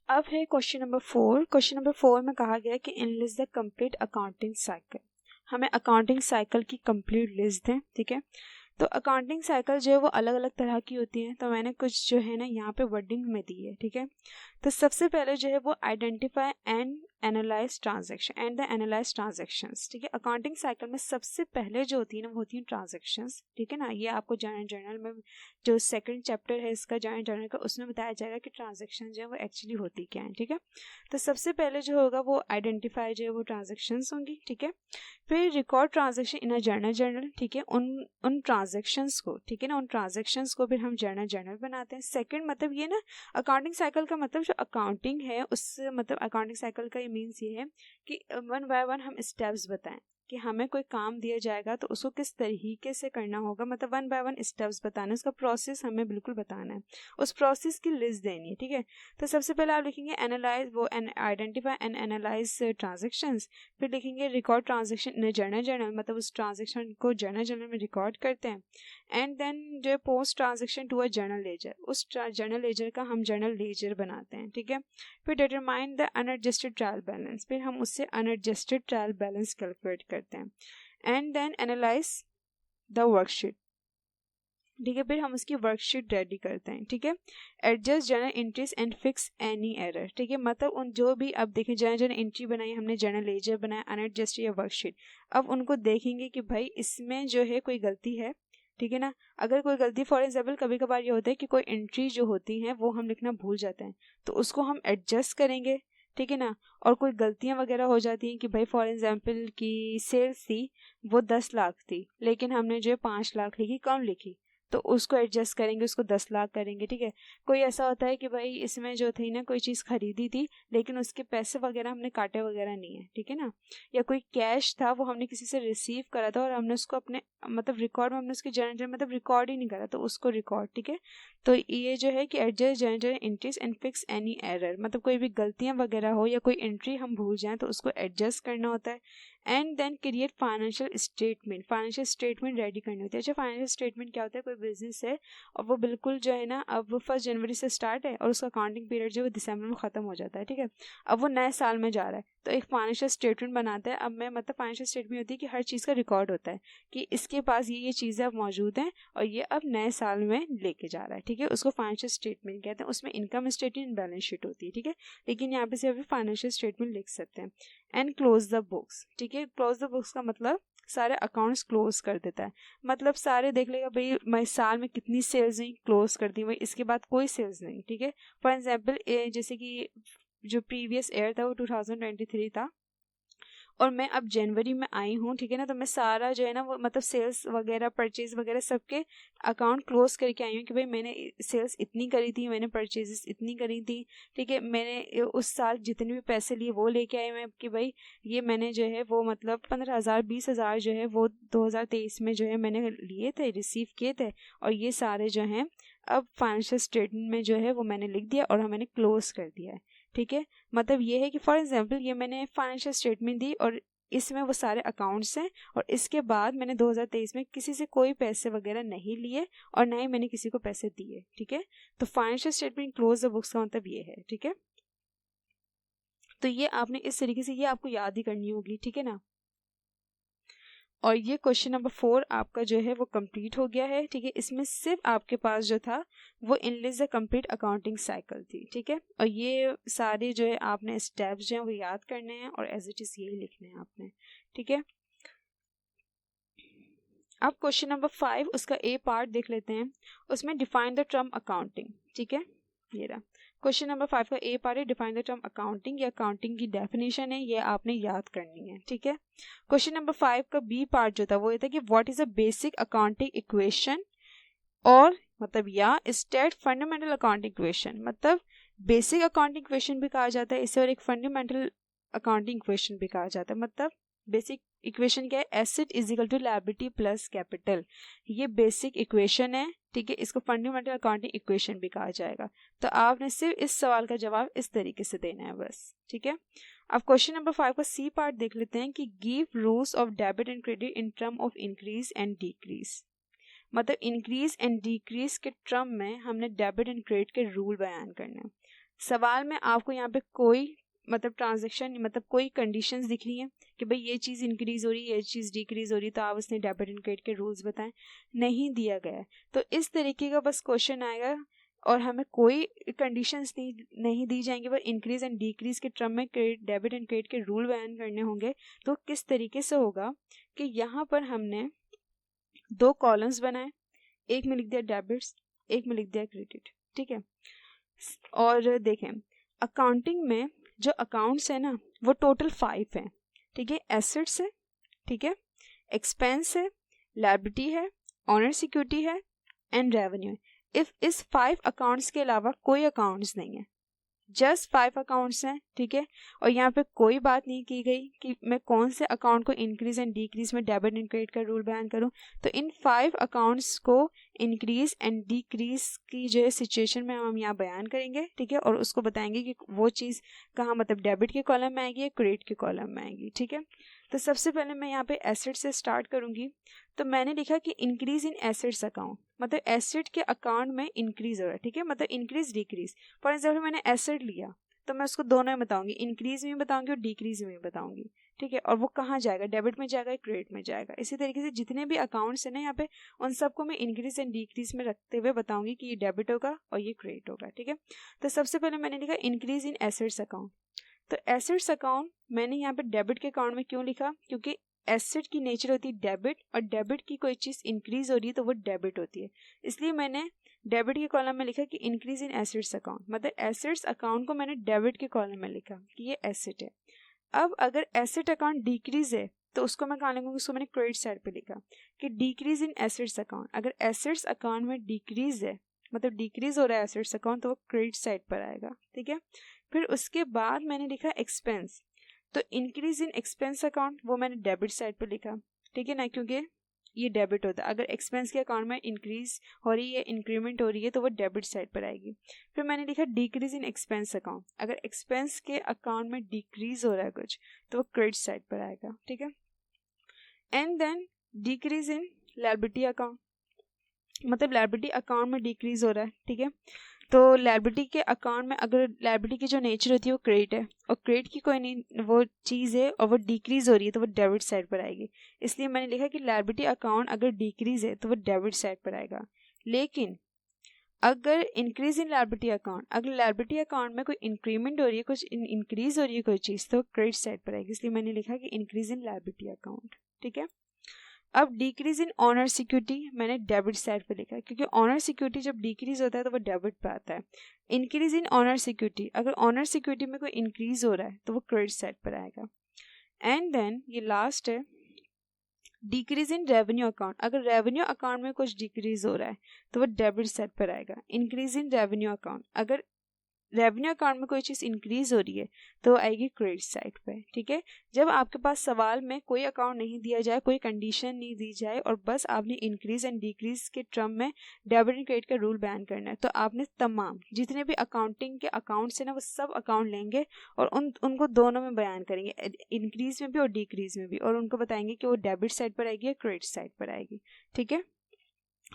अब है question number 4। Question number 4 में कहा गया कि analyse the complete accounting cycle. हमें अकाउंटिंग साइकिल की कंप्लीट लिस्ट दें, ठीक है। तो अकाउंटिंग साइकिल जो है वो अलग अलग तरह की होती है, तो मैंने कुछ जो है ना यहाँ पे वर्डिंग में दी है, ठीक है। तो सबसे पहले जो है वो identify and analyse transaction and the analyse transactions, ठीक है। अकाउंटिंग साइकिल में सबसे पहले जो होती है ना वो होती है ट्रांजैक्शंस, ठीक है ना। ये आपको जर्नल में जो सेकंड चैप्टर है इसका जर्नल का, उसमें बताया जाएगा कि ट्रांजैक्शन जो है वो एक्चुअली होती क्या है, ठीक है। तो सबसे पहले जो होगा वो आइडेंटिफाई जो है वो ट्रांजैक्शंस होंगी, ठीक है। फिर record transaction in a journal, ठीक है। उन ट्रांजैक्शंस को, ठीक है ना, उन ट्रांजैक्शंस को फिर हम जर्नल बनाते हैं। सेकंड मतलब ये ना अकाउंटिंग साइकिल का मतलब जो अकाउंटिंग है उस मतलब अकाउंटिंग साइकिल का ये मीन्स ये है कि वन बाय वन हम स्टेप्स बताएं कि हमें कोई काम दिया जाएगा तो उसको किस तरीके से करना होगा, मतलब वन बाय वन स्टेप्स बताना, उसका प्रोसेस हमें बिल्कुल बताना है, उस प्रोसेस की लिस्ट देनी है, ठीक है। तो सबसे पहले आप लिखेंगे एनालाइज वो आइडेंटिफाई एंड एनालाइज ट्रांजेक्शंस, फिर लिखेंगे रिकॉर्ड ट्रांजेक्शन इन जर्नल, मतलब उस ट्रांजेक्शन को जर्नल में रिकॉर्ड करते हैं। एंड देन जो है post transaction to a journal ledger, उस जर्नल लेजर का हम जर्नल लेजर बनाते हैं, ठीक है। फिर determine the unadjusted trial balance, फिर हम उससे अनएडजस्टेड ट्रायल बैलेंस कैलकुलेट करते हैं। And then analyse the worksheet, ठीक है। फिर हम उसकी वर्कशीट रेडी करते हैं, ठीक है। Adjust journal entries and fix any error, ठीक है। मतलब उन जो भी अब देखें जर्नल एंट्री बनाई हमने, जर्नल लेजर बनाया, अनएडजस्ट या वर्कशीट, अब उनको देखेंगे कि भाई इसमें जो है कोई गलती है, ठीक है ना। अगर कोई गलती, फॉर एग्जाम्पल कभी कभार ये होता है कि कोई एंट्री जो होती है वो हम लिखना भूल जाते हैं, तो उसको हम एडजस्ट करेंगे, ठीक है ना। और कोई गलतियां वगैरह हो जाती हैं कि भाई फॉर एग्जाम्पल की सेल्स थी वो 10 लाख थी, लेकिन हमने जो है 5 लाख लिखी, कम लिखी, तो उसको एडजस्ट करेंगे, उसको 10 लाख करेंगे, ठीक है। कोई ऐसा होता है कि भाई इसमें जो थी ना कोई चीज़ खरीदी थी लेकिन उसके पैसे वगैरह हमने काटे वगैरह नहीं है, ठीक है ना। या कोई कैश था वो हमने किसी से रिसीव करा था और हमने उसको अपने मतलब रिकॉर्ड में हमने उसके जर्नल मतलब रिकॉर्ड ही नहीं करा, तो उसको रिकॉर्ड, ठीक है। तो ये जो है कि adjust journal entries and fix any error, मतलब कोई भी गलतियां वगैरह हो या कोई एंट्री हम भूल जाएं तो उसको एडजस्ट करना होता है। And then create financial statement ready करनी होती है। अच्छा, फाइनेंशियल स्टेटमेंट क्या होता है, कोई बिजनेस है और वो बिल्कुल जो है ना अब वो 1 जनवरी से स्टार्ट है और उसका अकाउंटिंग पीरियड जो है दिसंबर में ख़त्म हो जाता है, ठीक है। अब वो नए साल में जा रहा है तो एक फाइनेंशियल स्टेटमेंट बनाता है। अब मैं मतलब फाइनेंशियल स्टेटमेंट होती है कि हर चीज़ का रिकॉर्ड होता है कि इसके पास ये चीज़ें अब मौजूद हैं और ये अब नए साल में लेके जा रहा है, ठीक है। उसको फाइनेंशियल स्टेटमेंट कहते हैं। उसमें इनकम स्टेटमेंट, बैलेंस शीट होती है, ठीक है। लेकिन यहाँ पे से अभी फाइनेंशियल स्टेटमेंट लिख सकते हैं। एंड क्लोज द बुक्स, ठीक है। क्लोज द बुक्स का मतलब सारे अकाउंट्स क्लोज कर देता है, मतलब सारे देख लेगा भाई मैं साल में कितनी सेल्स हुई, क्लोज कर दी भाई, इसके बाद कोई सेल्स नहीं, ठीक है। फॉर एग्जाम्पल जैसे कि जो प्रीवियस ईयर था वो 2023 था और मैं अब जनवरी में आई हूँ, ठीक है ना। तो मैं सारा जो है ना वो मतलब सेल्स वगैरह परचेज वगैरह सबके अकाउंट क्लोज करके आई हूँ कि भाई मैंने सेल्स इतनी करी थी, मैंने परचेजेस इतनी करी थी, ठीक है। मैंने उस साल जितने भी पैसे लिए वो लेके आई मैं कि भाई ये मैंने जो है वो मतलब 15,000 20,000 जो है वो 2023 में जो है मैंने लिए थे, रिसीव किए थे, और ये सारे जो हैं अब फाइनेंशियल स्टेटमेंट में जो है वो मैंने लिख दिया और मैंने क्लोज कर दिया है, ठीक है। मतलब ये है कि फॉर एग्जांपल ये मैंने फाइनेंशियल स्टेटमेंट दी और इसमें वो सारे अकाउंट्स हैं और इसके बाद मैंने 2023 में किसी से कोई पैसे वगैरह नहीं लिए और ना ही मैंने किसी को पैसे दिए, ठीक है। तो financial statement close the books का मतलब ये है, ठीक है। तो ये आपने इस तरीके से ये आपको याद ही करनी होगी, ठीक है ना। और ये क्वेश्चन नंबर 4 आपका जो है वो कंप्लीट हो गया है, ठीक है। इसमें सिर्फ आपके पास जो था वो analyse the complete accounting cycle थी, ठीक है। और ये सारे जो है आपने स्टेप्स जो हैं वो याद करने हैं और एज इट इज यही लिखने हैं आपने, ठीक है। अब क्वेश्चन नंबर 5 उसका ए पार्ट देख लेते हैं। उसमें डिफाइन द टर्म अकाउंटिंग, ठीक है। ये रहा क्वेश्चन नंबर 5 का ए पार्ट है डिफाइन द टर्म अकाउंटिंग। ये अकाउंटिंग की डेफिनेशन है, ये आपने याद करनी है, ठीक है। क्वेश्चन नंबर 5 का बी पार्ट जो था वो ये था कि what is a basic accounting equation, और मतलब या स्टेट फंडामेंटल अकाउंटिंग इक्वेशन, मतलब बेसिक अकाउंटिंग इक्वेशन भी कहा जाता है इसे और एक फंडामेंटल अकाउंटिंग इक्वेशन भी कहा जाता है। मतलब बेसिक इक्वेशन क्या है, asset is equal to liability plus capital, ये बेसिक इक्वेशन है, ठीक है। इसको फंडामेंटल अकाउंटिंग इक्वेशन भी कहा जाएगा। तो आपने सिर्फ इस सवाल का जवाब इस तरीके से देना है बस, ठीक है। अब क्वेश्चन नंबर 5 का सी पार्ट देख लेते हैं कि give rules of debit and credit in term of increase and decrease, मतलब इंक्रीज एंड डिक्रीज के टर्म में हमने डेबिट एंड क्रेडिट के रूल बयान करने हैं। सवाल में आपको यहाँ पे कोई मतलब ट्रांजैक्शन मतलब कोई कंडीशंस दिख रही हैं कि भाई ये चीज़ इंक्रीज हो रही है, ये चीज़ डिक्रीज हो रही है, तो आप उसने डेबिट एंड क्रेडिट के रूल्स बताएं, नहीं दिया गया है। तो इस तरीके का बस क्वेश्चन आएगा और हमें कोई कंडीशंस नहीं दी जाएंगी, बस इंक्रीज एंड डिक्रीज के टर्म में डेबिट एंड क्रेडिट के रूल बयान करने होंगे। तो किस तरीके से होगा कि यहाँ पर हमने 2 कॉलम्स बनाए, एक में लिख दिया डेबिट्स, एक में लिख दिया क्रेडिट, ठीक है। और देखें अकाउंटिंग में जो अकाउंट्स है ना वो टोटल 5 हैं, ठीक है। एसेट्स है, ठीक है, एक्सपेंस है, लायबिलिटी है, ऑनर सिक्योरिटी है एंड रेवेन्यू है। इफ इस 5 अकाउंट्स के अलावा कोई अकाउंट्स नहीं है, जस्ट 5 अकाउंट्स हैं, ठीक है। और यहाँ पे कोई बात नहीं की गई कि मैं कौन से अकाउंट को इंक्रीज एंड डिक्रीज में डेबिट एंड क्रेडिट का रूल बयान करूँ। तो इन 5 अकाउंट्स को इंक्रीज एंड डिक्रीज की जो है सिचुएशन में हम यहाँ बयान करेंगे, ठीक है, और उसको बताएंगे कि वो चीज़ कहाँ मतलब डेबिट के कॉलम में आएगी या क्रेडिट के कॉलम में आएगी, ठीक है। तो सबसे पहले मैं यहाँ पे एसेट से स्टार्ट करूँगी। तो मैंने लिखा कि इंक्रीज इन एसेट्स अकाउंट, मतलब एसेट के अकाउंट में इंक्रीज हो रहा है, ठीक है, मतलब इंक्रीज डिक्रीज। फॉर एग्जाम्पल मैंने एसेट लिया तो मैं उसको दोनों में बताऊंगी, इंक्रीज में बताऊंगी और डिक्रीज में बताऊंगी, ठीक है। और वो कहाँ जाएगा, डेबिट में जाएगा, क्रेडिट में जाएगा। इसी तरीके से जितने भी अकाउंट्स हैं ना यहाँ पे उन सबको मैं इंक्रीज एंड डिक्रीज में रखते हुए बताऊंगी कि ये डेबिट होगा और ये क्रेडिट होगा, ठीक है। तो सबसे पहले मैंने लिखा इंक्रीज इन एसेट्स अकाउंट। तो एसेट्स अकाउंट मैंने यहाँ पे डेबिट के अकाउंट में क्यों लिखा, क्योंकि एसेट की नेचर होती है डेबिट, और डेबिट की कोई चीज़ इंक्रीज हो रही है तो वो डेबिट होती है, इसलिए मैंने डेबिट के कॉलम में लिखा कि इंक्रीज इन एसेट्स अकाउंट, मतलब एसेट्स अकाउंट को मैंने डेबिट के कॉलम में लिखा कि ये एसेट है। अब अगर एसेट अकाउंट डिक्रीज है तो उसको मैं कहाँ लिखूंगी, उसको मैंने क्रेडिट साइड पे लिखा कि डिक्रीज इन एसेट्स अकाउंट। अगर एसेट्स अकाउंट में डिक्रीज है मतलब डिक्रीज हो रहा है एसेट्स अकाउंट, तो वो क्रेडिट साइड पर आएगा, ठीक है। फिर उसके बाद मैंने लिखा एक्सपेंस। तो इंक्रीज इन एक्सपेंस अकाउंट वो मैंने डेबिट साइड पे लिखा, ठीक है ना, क्योंकि ये डेबिट होता है। अगर एक्सपेंस के अकाउंट में इंक्रीज हो रही है, इंक्रीमेंट हो रही है, तो वो डेबिट साइड पर आएगी। फिर मैंने लिखा डिक्रीज इन एक्सपेंस अकाउंट। अगर एक्सपेंस के अकाउंट में डिक्रीज हो रहा है कुछ तो वो क्रेडिट साइड पर आएगा, ठीक है। And then decrease in liability account, मतलब लायबिलिटी अकाउंट में डिक्रीज हो रहा है, ठीक है। तो लायबिलिटी के अकाउंट में अगर लायबिलिटी की जो नेचर होती है वो क्रेडिट है और क्रेडिट की कोई नहीं वो चीज़ है और वो डिक्रीज हो रही है तो वो डेबिट साइड पर आएगी, इसलिए मैंने लिखा कि लायबिलिटी अकाउंट अगर डिक्रीज है तो वो डेबिट साइड पर आएगा। लेकिन अगर इंक्रीज इन लायबिलिटी अकाउंट, अगर लायबिलिटी अकाउंट में कोई इंक्रीमेंट हो रही है, कुछ इंक्रीज हो रही है कोई चीज़, तो क्रेडिट साइड पर आएगी, इसलिए मैंने लिखा कि इंक्रीज इन लायबिलिटी अकाउंट, ठीक है। अब डिक्रीज इन ऑनर सिक्योरिटी मैंने डेबिट साइड पे लिखा है, क्योंकि ऑनर सिक्योरिटी जब डिक्रीज होता है तो वो डेबिट पे आता है। इंक्रीज इन ऑनर सिक्योरिटी, अगर ऑनर सिक्योरिटी में कोई इंक्रीज हो रहा है तो वो क्रेडिट साइड पर आएगा। एंड देन ये लास्ट है डिक्रीज इन रेवेन्यू अकाउंट। अगर रेवेन्यू अकाउंट में कुछ डिक्रीज हो रहा है तो वो डेबिट साइड पर आएगा। इंक्रीज इन रेवेन्यू अकाउंट, अगर रेवेन्यू अकाउंट में कोई चीज़ इंक्रीज हो रही है तो आएगी क्रेडिट साइड पे, ठीक है। जब आपके पास सवाल में कोई अकाउंट नहीं दिया जाए, कोई कंडीशन नहीं दी जाए और बस आपने इंक्रीज एंड डिक्रीज के टर्म में डेबिट एंड क्रेडिट का रूल बैन करना है, तो आपने तमाम जितने भी अकाउंटिंग के अकाउंट्स हैं ना वो सब अकाउंट लेंगे और उनको दोनों में बयान करेंगे, इंक्रीज में भी और डिक्रीज में भी, और उनको बताएंगे कि वो डेबिट साइड पर आएगी या क्रेडिट साइड पर आएगी, ठीक है।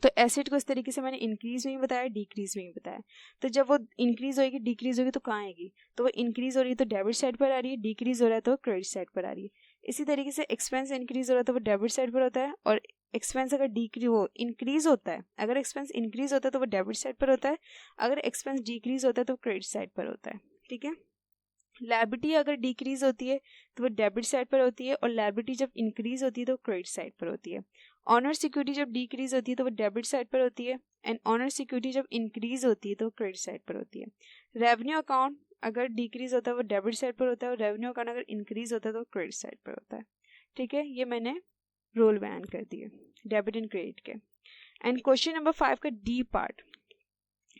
तो एसेट को इस तरीके से मैंने इंक्रीज में ही बताया, डिक्रीज में ही बताया। तो जब वो इंक्रीज होगी डिक्रीज होगी तो कहाँ आएगी, तो वो इंक्रीज हो रही है तो डेबिट साइड पर आ रही है, डिक्रीज हो रहा है तो क्रेडिट साइड पर आ रही है। इसी तरीके से एक्सपेंस इंक्रीज हो रहा है तो वो डेबिट साइड पर होता है, और एक्सपेंस अगर डिक्रीज वो इंक्रीज होता है, अगर एक्सपेंस इंक्रीज होता है तो वो डेबिट साइड पर होता है, अगर एक्सपेंस डिक्रीज होता है तो क्रेडिट साइड पर होता है, ठीक है। लायबिलिटी अगर डिक्रीज होती है तो वो डेबिट साइड पर होती है, और लायबिलिटी जब इंक्रीज होती है तो क्रेडिट साइड पर होती है। ऑनर सिक्योरिटी जब डिक्रीज होती है तो वो डेबिट साइड पर होती है, एंड ऑनर सिक्योरिटी जब इंक्रीज होती है तो क्रेडिट साइड पर होती है। रेवेन्यू अकाउंट अगर डिक्रीज होता है वो डेबिट साइड पर होता है, और रेवेन्यू अकाउंट अगर इंक्रीज होता है तो क्रेडिट साइड पर होता है, ठीक है। ये मैंने रोल बयान कर दिए डेबिट एंड क्रेडिट के। एंड क्वेश्चन नंबर 5 का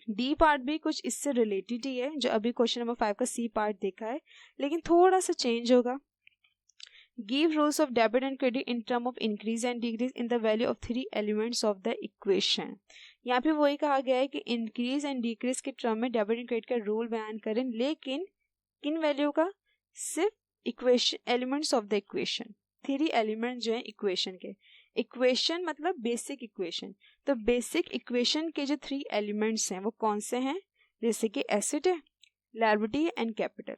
डी पार्ट भी कुछ इससे रिलेटेड ही है जो अभी क्वेश्चन नंबर 5 का सी पार्ट देखा है, लेकिन थोड़ा सा चेंज होगा। Give rules of debit and credit in term of increase and decrease in the value of 3 elements of the equation. यहाँ पे वही कहा गया है कि इंक्रीज एंड डिक्रीज के टर्म में डेबिट एंड क्रेडिट का रूल बयान करें, लेकिन किन वैल्यू का, सिर्फ equation elements of the equation, 3 element जो है इक्वेशन के। इक्वेशन मतलब बेसिक इक्वेशन, तो बेसिक इक्वेशन के जो 3 एलिमेंट्स हैं वो कौन से हैं, जैसे कि एसेट है, लायबिलिटी एंड कैपिटल।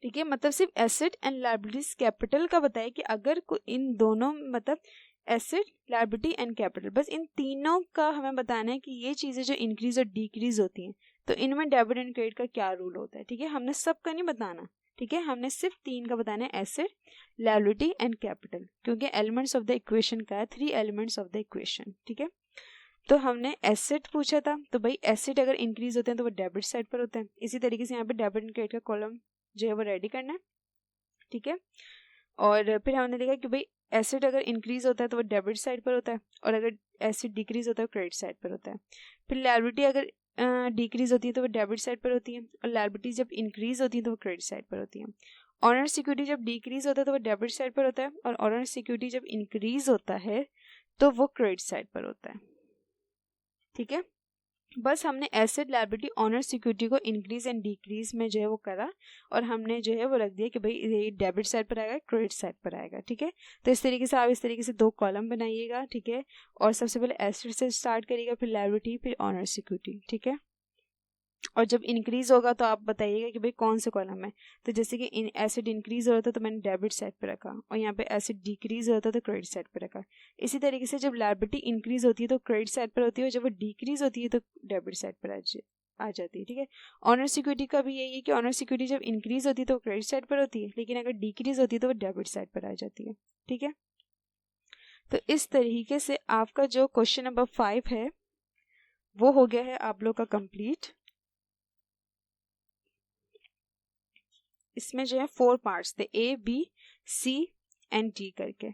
ठीक है, मतलब सिर्फ एसेट एंड लायबिलिटीज कैपिटल का बताया कि अगर इन दोनों मतलब एसेट लायबिलिटी एंड कैपिटल, बस इन तीनों का हमें बताना है कि ये चीज़ें जो इंक्रीज और डिक्रीज होती हैं तो इनमें डेबिट एंड क्रेडिट का क्या रूल होता है। ठीक है, हमने सबका नहीं बताना, ठीक है, हमने सिर्फ 3 का बताना है, एसेट लायबिलिटी एंड कैपिटल, क्योंकि एलिमेंट्स ऑफ द इक्वेशन का है 3 एलिमेंट्स ऑफ द इक्वेशन। ठीक है, तो हमने एसेट पूछा था, तो भाई एसेट अगर इंक्रीज होते हैं तो वो डेबिट साइड पर होते हैं। इसी तरीके से यहाँ पे डेबिट एंड क्रेडिट का कॉलम जो है वो रेडी करना है। ठीक है, और फिर हमने देखा कि भाई एसेट अगर इंक्रीज होता है तो वो डेबिट साइड पर होता है, और अगर एसेट डिक्रीज होता है तो क्रेडिट साइड पर होता है। फिर लायबिलिटी अगर डिक्रीज होती है तो वो डेबिट साइड पर होती है, और लायबिलिटी जब इंक्रीज होती है तो वो क्रेडिट साइड पर होती है। ऑनर सिक्योरिटी जब डिक्रीज होता है तो वो डेबिट साइड पर होता है, और ऑनर सिक्योरिटी जब इंक्रीज होता है तो वो क्रेडिट साइड पर होता है। ठीक है, बस हमने एसेट लायबिलिटी ऑनर सिक्योरिटी को इंक्रीज एंड डिक्रीज में जो है वो करा, और हमने जो है वो रख दिया कि भाई ये डेबिट साइड पर आएगा, क्रेडिट साइड पर आएगा। ठीक है, तो इस तरीके से आप इस तरीके से 2 कॉलम बनाइएगा। ठीक है, और सबसे पहले एसेट से स्टार्ट करिएगा, फिर लायबिलिटी, फिर ऑनर सिक्योरिटी। ठीक है, और जब इंक्रीज होगा तो आप बताइएगा कि भाई कौन सा कॉलम है। तो जैसे कि एसिड इंक्रीज हो रहा था तो मैंने डेबिट साइड पे रखा, और यहाँ पे एसिड डिक्रीज हो रहा था तो क्रेडिट साइड पे रखा। इसी तरीके से जब लायबिलिटी इंक्रीज होती है तो क्रेडिट साइड पर होती है, और जब वो डिक्रीज होती है तो डेबिट साइड पर आ जाती है। ठीक है, ऑनर सिक्योरिटी का भी यही है कि ऑनर सिक्योरिटी जब इंक्रीज होती है तो क्रेडिट साइड पर होती है, लेकिन अगर डिक्रीज होती है तो वो डेबिट साइड पर आ जाती है। ठीक है, तो इस तरीके से आपका जो क्वेश्चन नंबर 5 है वो हो गया है आप लोग का कंप्लीट। इसमें जो है 4 पार्ट्स थे, A, B, C and D करके।